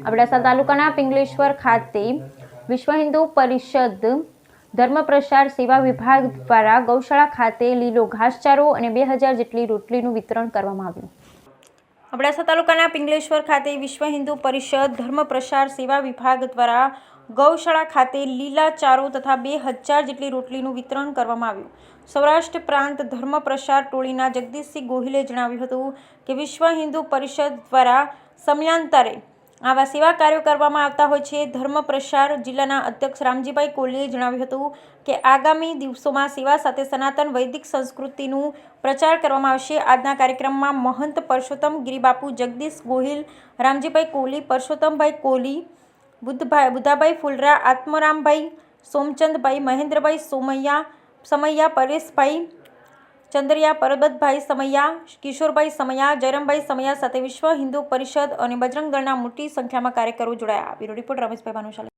અબડાસા તાલુકાના પિંગલેશ્વર ખાતે વિશ્વ હિન્દુ પરિષદ ધર્મ પ્રચાર સેવા વિભાગ દ્વારા ગૌશાળા ખાતે લીલો ઘાસચારો અને 2000 જેટલી રોટલીનું વિતરણ કરવામાં આવ્યું. અબડાસા તાલુકાના પિંગલેશ્વર ખાતે વિશ્વ હિન્દુ પરિષદ ધર્મ પ્રચાર સેવા વિભાગ દ્વારા ગૌશાળા ખાતે લીલા ચારો તથા 2000 જેટલી રોટલીનું વિતરણ કરવામાં આવ્યું. સૌરાષ્ટ્ર પ્રાંત ધર્મ પ્રચાર ટોળીના જગદીશસિંહ ગોહિલે જણાવ્યું હતું કે વિશ્વ હિન્દુ પરિષદ દ્વારા સમયાંતરે આવા સેવા કાર્યો કરવામાં આવતા હોય છે. ધર્મ પ્રચાર જિલ્લાના અધ્યક્ષ રામજીભાઈ કોહલીએ જણાવ્યું હતું કે આગામી દિવસોમાં સેવા સાથે સનાતન વૈદિક સંસ્કૃતિનું પ્રચાર કરવામાં આવશે. આજના કાર્યક્રમમાં મહંત પરસોત્તમ ગિરિબાપુ, જગદીશ ગોહિલ, રામજીભાઈ કોહલી, પરસોત્તમભાઈ કોહલી, બુધાભાઈ ફુલરા, આત્મરામભાઈ, સોમચંદભાઈ, મહેન્દ્રભાઈ સમૈયા, પરેશભાઈ ચંદ્રિયા, પરબતભાઈ સમૈયા, કિશોરભાઈ સમૈયા, જયરામભાઈ સમૈયા સાથે વિશ્વ હિન્દુ પરિષદ અને બજરંગ દળના મોટી સંખ્યામાં કાર્યકરો જોડાયા. Bureau report Rameshbhai Bhanushali.